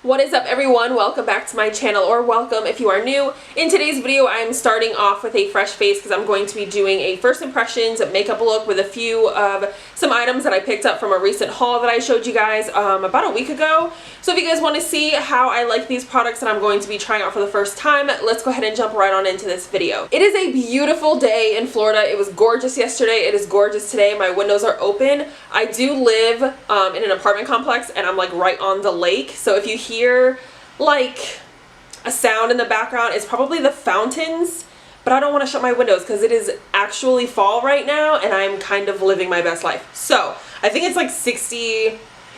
What is up, everyone? Welcome back to my channel, or welcome if you are new. In today's video, I'm starting off with a fresh face because I'm going to be doing a first impressions makeup look with a few of some items that I picked up from a recent haul that I showed you guys about a week ago. So if you guys want to see how I like these products that I'm going to be trying out for the first time, let's go ahead and jump right on into this video. It is a beautiful day in Florida. It was gorgeous yesterday. It is gorgeous today. My windows are open. I do live in an apartment complex and I'm like right on the lake. So if you hear like a sound in the background, it's probably the fountains, but I don't want to shut my windows because it is actually fall right now and I'm kind of living my best life. So I think it's like 60,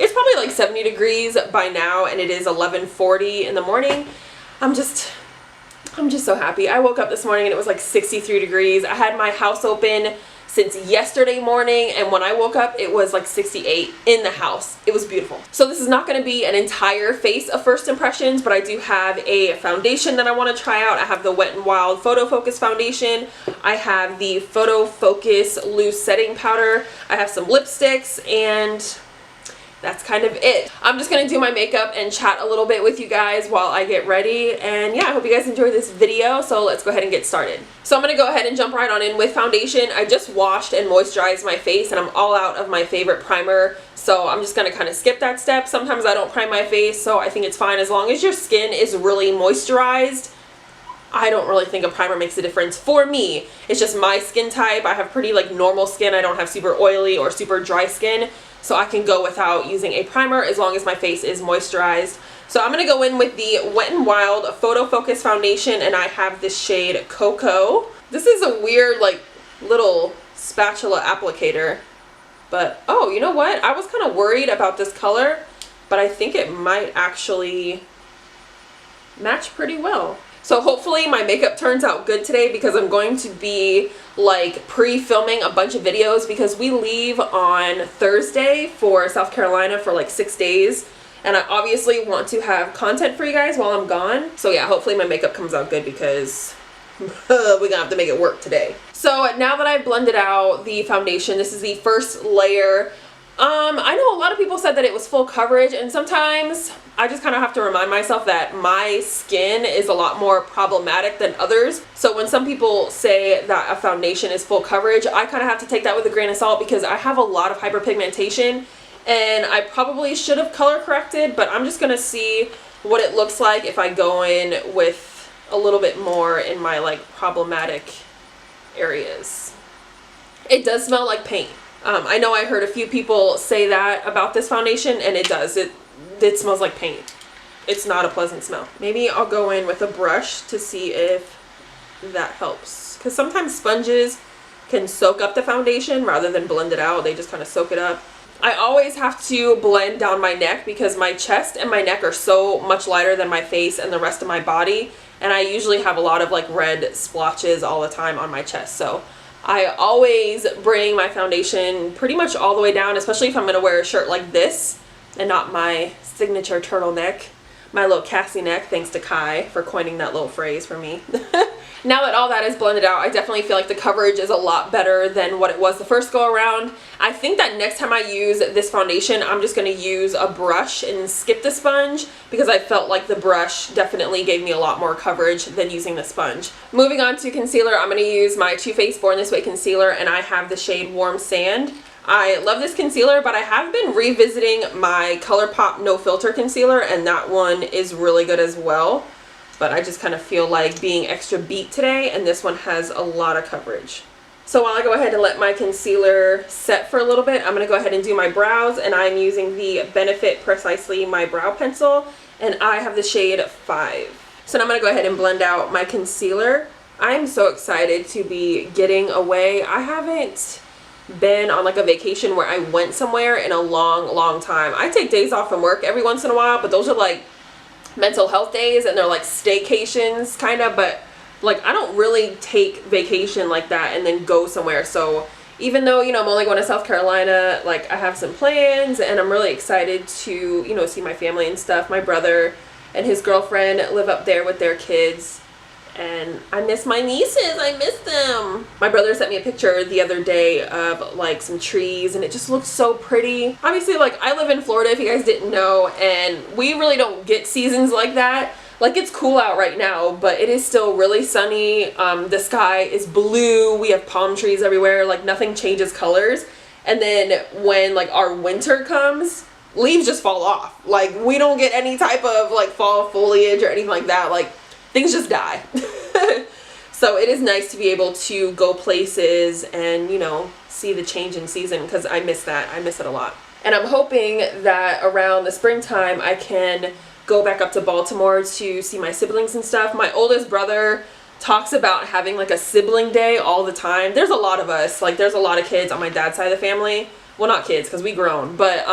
it's probably like 70 degrees by now, and it is 11:40 in the morning. I'm just so happy. I woke up this morning and it was like 63 degrees. I had my house open since yesterday morning, and when I woke up it was like 68 in the house. It was beautiful. So this is not going to be an entire face of first impressions, but I do have a foundation that I want to try out. I have the Wet n Wild Photo Focus foundation. I have the Photo Focus loose setting powder. I have some lipsticks, and that's kind of it. I'm just gonna do my makeup and chat a little bit with you guys while I get ready, and yeah, I hope you guys enjoy this video. So let's go ahead and get started. So I'm gonna go ahead and jump right on in with foundation. I just washed and moisturized my face and I'm all out of my favorite primer, so I'm just gonna kind of skip that step. Sometimes I don't prime my face, so I think it's fine as long as your skin is really moisturized. I don't really think a primer makes a difference for me. It's just my skin type. I have pretty like normal skin. I don't have super oily or super dry skin, so I can go without using a primer as long as my face is moisturized. So I'm going to go in with the Wet n Wild Photo Focus foundation, and I have this shade Cocoa. This is a weird like little spatula applicator, but oh, you know what? I was kind of worried about this color, but I think it might actually match pretty well. So hopefully my makeup turns out good today, because I'm going to be like pre-filming a bunch of videos because we leave on Thursday for South Carolina for like 6 days, and I obviously want to have content for you guys while I'm gone. So yeah, hopefully my makeup comes out good because we're gonna have to make it work today. So now that I've blended out the foundation, this is the first layer. I know a lot of people said that it was full coverage, and sometimes I just kind of have to remind myself that my skin is a lot more problematic than others. So when some people say that a foundation is full coverage, I kind of have to take that with a grain of salt, because I have a lot of hyperpigmentation and I probably should have color corrected, but I'm just going to see what it looks like if I go in with a little bit more in my like problematic areas. It does smell like paint. I know I heard a few people say that about this foundation, and it does. It smells like paint. It's not a pleasant smell. Maybe I'll go in with a brush to see if that helps, because sometimes sponges can soak up the foundation rather than blend it out. They just kind of soak it up. I always have to blend down my neck because my chest and my neck are so much lighter than my face and the rest of my body, and I usually have a lot of like red splotches all the time on my chest. So I always bring my foundation pretty much all the way down, especially if I'm going to wear a shirt like this and not my signature turtleneck, my little Cassie neck, thanks to Kai for coining that little phrase for me. Now that all that is blended out, I definitely feel like the coverage is a lot better than what it was the first go around. I think that next time I use this foundation, I'm just going to use a brush and skip the sponge, because I felt like the brush definitely gave me a lot more coverage than using the sponge. Moving on to concealer, I'm going to use my Too Faced Born This Way concealer, and I have the shade Warm Sand. I love this concealer, but I have been revisiting my ColourPop No Filter concealer, and that one is really good as well. But I just kind of feel like being extra beat today, and this one has a lot of coverage. So while I go ahead and let my concealer set for a little bit, I'm going to go ahead and do my brows, and I'm using the Benefit Precisely My Brow Pencil, and I have the shade 5. So now I'm going to go ahead and blend out my concealer. I'm so excited to be getting away. I haven't been on like a vacation where I went somewhere in a long time. I take days off from work every once in a while, but those are like mental health days, and they're like staycations kind of, but like I don't really take vacation like that and then go somewhere. So even though, you know, I'm only going to South Carolina, like I have some plans and I'm really excited to, you know, see my family and stuff. My brother and his girlfriend live up there with their kids, And I miss my nieces. I miss them. My brother sent me a picture the other day of like some trees, and it just looked so pretty. Obviously, like, I live in Florida, if you guys didn't know, and we really don't get seasons like that. Like, it's cool out right now, but it is still really sunny. The sky is blue. We have palm trees everywhere. Like, nothing changes colors. And then when like our winter comes, leaves just fall off. Like, we don't get any type of like fall foliage or anything like that. Like, things just die. So it is nice to be able to go places and, you know, see the change in season, because I miss that. I miss it a lot. And I'm hoping that around the springtime I can go back up to Baltimore to see my siblings and stuff. My oldest brother talks about having like a sibling day all the time. There's a lot of us. Like, there's a lot of kids on my dad's side of the family. Well, not kids, because we grown, but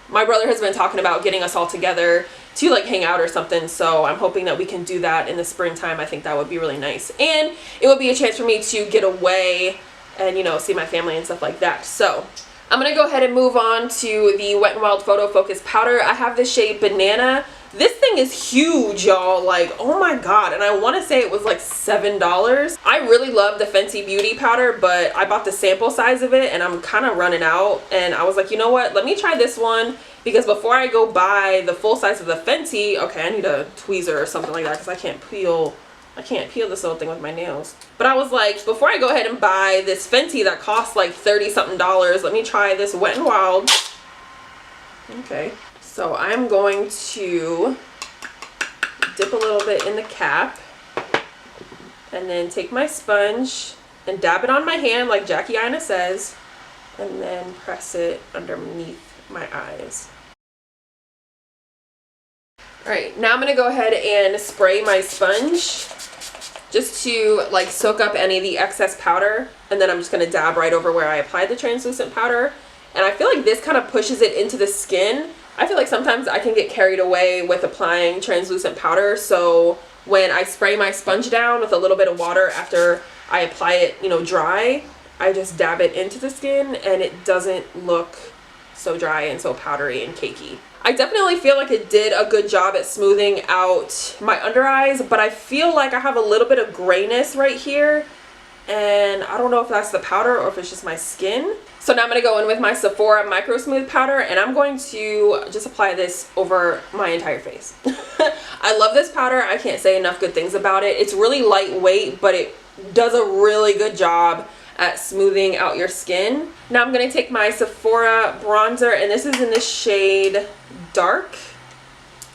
my brother has been talking about getting us all together to like hang out or something, so I'm hoping that we can do that in the springtime. I think that would be really nice, and it would be a chance for me to get away and, you know, see my family and stuff like that. So I'm gonna go ahead and move on to the Wet n Wild Photo Focus powder. I have the shade Banana. This thing is huge, y'all. Like, oh my god. And I want to say it was like $7. I really love the Fenty Beauty powder, but I bought the sample size of it and I'm kind of running out, and I was like, you know what, let me try this one, because before I go buy the full size of the Fenty, okay, I need a tweezer or something like that, because I can't peel this little thing with my nails. But I was like, before I go ahead and buy this Fenty that costs like 30 something dollars, let me try this Wet n Wild. Okay, so I'm going to dip a little bit in the cap and then take my sponge and dab it on my hand like Jackie Aina says, and then press it underneath my eyes. Alright, now I'm going to go ahead and spray my sponge just to like soak up any of the excess powder, and then I'm just going to dab right over where I applied the translucent powder. And I feel like this kind of pushes it into the skin. I feel like sometimes I can get carried away with applying translucent powder, so when I spray my sponge down with a little bit of water after I apply it, you know, dry, I just dab it into the skin and it doesn't look so dry and so powdery and cakey. I definitely feel like it did a good job at smoothing out my under eyes, but I feel like I have a little bit of grayness right here, and I don't know if that's the powder or if it's just my skin. So now I'm going to go in with my Sephora Micro Smooth powder, and I'm going to just apply this over my entire face. I love this powder. I can't say enough good things about it. It's really lightweight, but it does a really good job at smoothing out your skin. Now I'm going to take my Sephora bronzer, and this is in the shade Dark.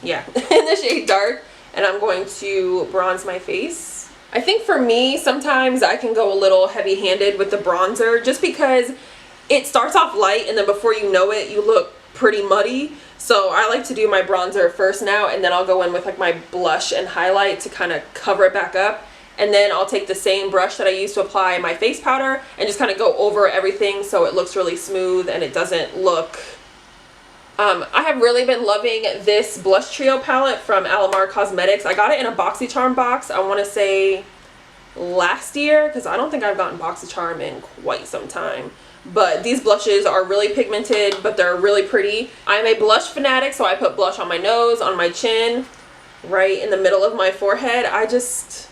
Yeah, in the shade Dark, and I'm going to bronze my face. I think for me, sometimes I can go a little heavy-handed with the bronzer just because it starts off light and then before you know it, you look pretty muddy. So I like to do my bronzer first now, and then I'll go in with like my blush and highlight to kind of cover it back up. And then I'll take the same brush that I used to apply my face powder and just kind of go over everything so it looks really smooth and it doesn't look... I have really been loving this Blush Trio palette from Alamar Cosmetics. I got it in a BoxyCharm box, I want to say last year, because I don't think I've gotten BoxyCharm in quite some time. But these blushes are really pigmented, but they're really pretty. I'm a blush fanatic, so I put blush on my nose, on my chin, right in the middle of my forehead. I just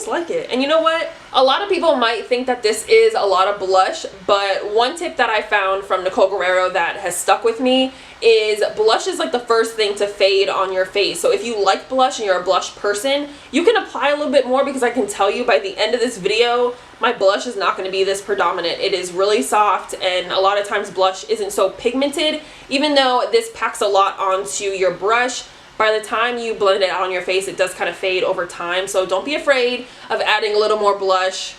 like it. And you know what? A lot of people might think that this is a lot of blush, but one tip that I found from Nicole Guerrero that has stuck with me is blush is like the first thing to fade on your face. So if you like blush and you're a blush person, you can apply a little bit more, because I can tell you by the end of this video, my blush is not going to be this predominant. It is really soft, and a lot of times blush isn't so pigmented. Even though this packs a lot onto your brush, by the time you blend it out on your face, it does kind of fade over time. So don't be afraid of adding a little more blush.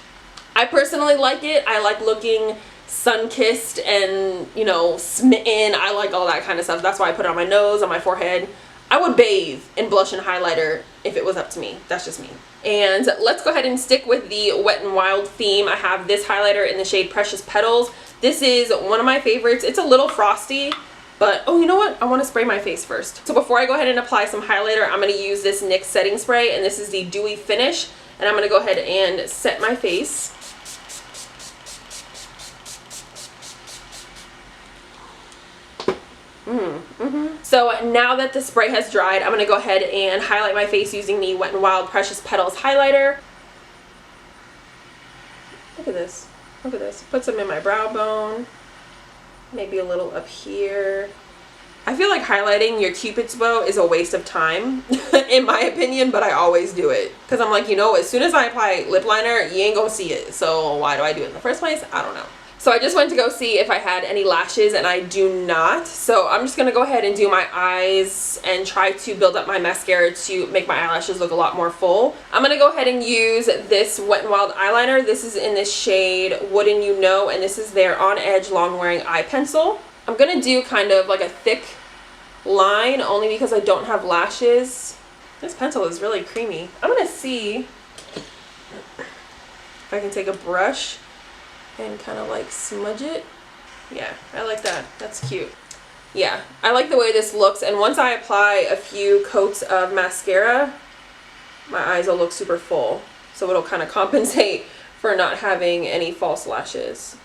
I personally like it. I like looking sun-kissed and, you know, smitten. I like all that kind of stuff. That's why I put it on my nose, on my forehead. I would bathe in blush and highlighter if it was up to me. That's just me. And let's go ahead and stick with the Wet n Wild theme. I have this highlighter in the shade Precious Petals. This is one of my favorites. It's a little frosty, but oh, you know what? I want to spray my face first. So before I go ahead and apply some highlighter, I'm going to use this NYX setting spray, and this is the Dewy Finish. And I'm going to go ahead and set my face. So now that the spray has dried, I'm going to go ahead and highlight my face using the Wet n Wild Precious Petals highlighter. Look at this. Look at this. Put some in my brow bone. Maybe a little up here. I feel like highlighting your Cupid's bow is a waste of time, in my opinion, but I always do it. Because I'm like, you know, as soon as I apply lip liner, you ain't gonna see it. So why do I do it in the first place? I don't know. So I just went to go see if I had any lashes, and I do not. So I'm just gonna go ahead and do my eyes and try to build up my mascara to make my eyelashes look a lot more full. I'm gonna go ahead and use this Wet n Wild eyeliner. This is in the shade Wouldn't You Know, and this is their On Edge Long Wearing Eye Pencil. I'm gonna do kind of like a thick line only because I don't have lashes. This pencil is really creamy. I'm gonna see if I can take a brush and kind of like smudge it. Yeah, I like that. That's cute. Yeah, I like the way this looks, and once I apply a few coats of mascara, my eyes will look super full. So it'll kind of compensate for not having any false lashes.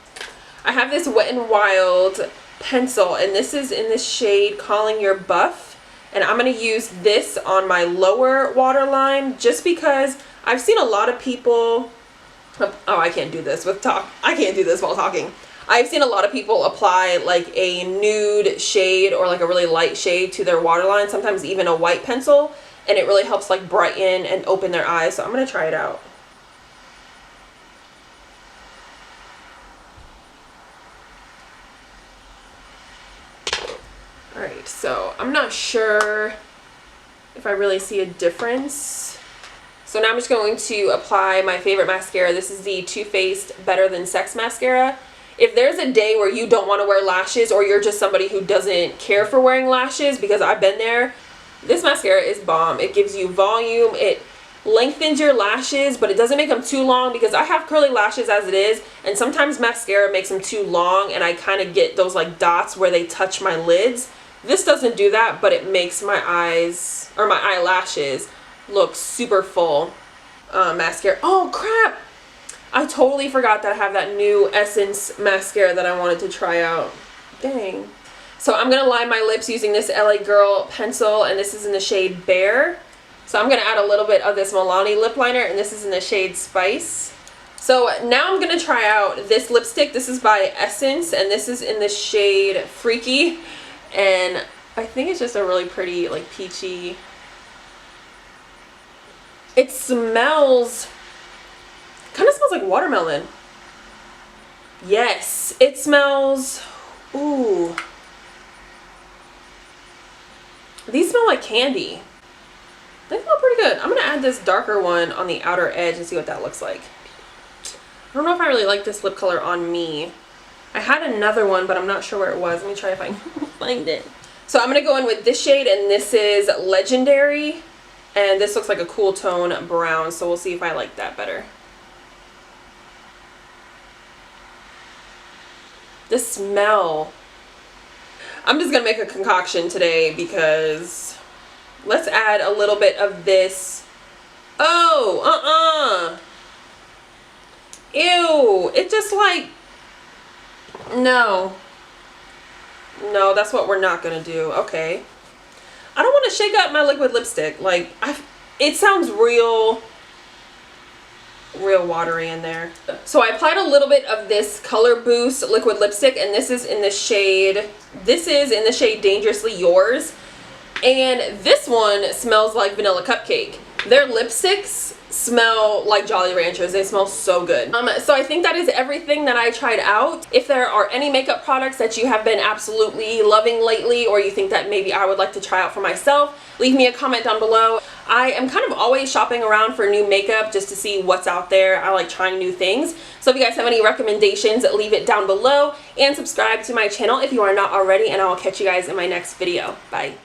I have this Wet n Wild pencil, and this is in the shade Calling Your Buff, and I'm going to use this on my lower waterline just because I've seen a lot of people... Oh, I can't do this with talk. I can't do this while talking. I've seen a lot of people apply like a nude shade or like a really light shade to their waterline, sometimes even a white pencil, and it really helps like brighten and open their eyes. So I'm going to try it out. Alright, so I'm not sure if I really see a difference. So now I'm just going to apply my favorite mascara. This is the Too Faced Better Than Sex mascara. If there's a day where you don't want to wear lashes, or you're just somebody who doesn't care for wearing lashes, because I've been there, this mascara is bomb. It gives you volume, it lengthens your lashes, but it doesn't make them too long because I have curly lashes as it is, and sometimes mascara makes them too long and I kind of get those like dots where they touch my lids. This doesn't do that, but it makes my eyes, or my eyelashes, look super full. Mascara. Oh crap! I totally forgot that I have that new Essence mascara that I wanted to try out. Dang. So I'm going to line my lips using this LA Girl pencil, and this is in the shade Bear. So I'm going to add a little bit of this Milani lip liner, and this is in the shade Spice. So now I'm going to try out this lipstick. This is by Essence, and this is in the shade Freaky. And I think it's just a really pretty, like, peachy... It smells, kind of smells like watermelon. Yes, it smells, ooh. These smell like candy. They smell pretty good. I'm going to add this darker one on the outer edge and see what that looks like. I don't know if I really like this lip color on me. I had another one, but I'm not sure where it was. Let me try if I can find it. So I'm going to go in with this shade, and this is Legendary. And this looks like a cool tone brown, so we'll see if I like that better. The smell. I'm just going to make a concoction today because let's add a little bit of this. Oh, ew. It just like, no. No, that's what we're not going to do. Okay. I don't want to shake up my liquid lipstick. Like, it sounds real watery in there. So I applied a little bit of this Color Boost liquid lipstick, and this is in the shade Dangerously Yours. And this one smells like vanilla cupcake. Their lipsticks smell like Jolly Ranchers. They smell so good. So I think that is everything that I tried out. If there are any makeup products that you have been absolutely loving lately, or you think that maybe I would like to try out for myself, leave me a comment down below. I am kind of always shopping around for new makeup just to see what's out there. I like trying new things. So if you guys have any recommendations, leave it down below, and subscribe to my channel if you are not already, and I will catch you guys in my next video. Bye.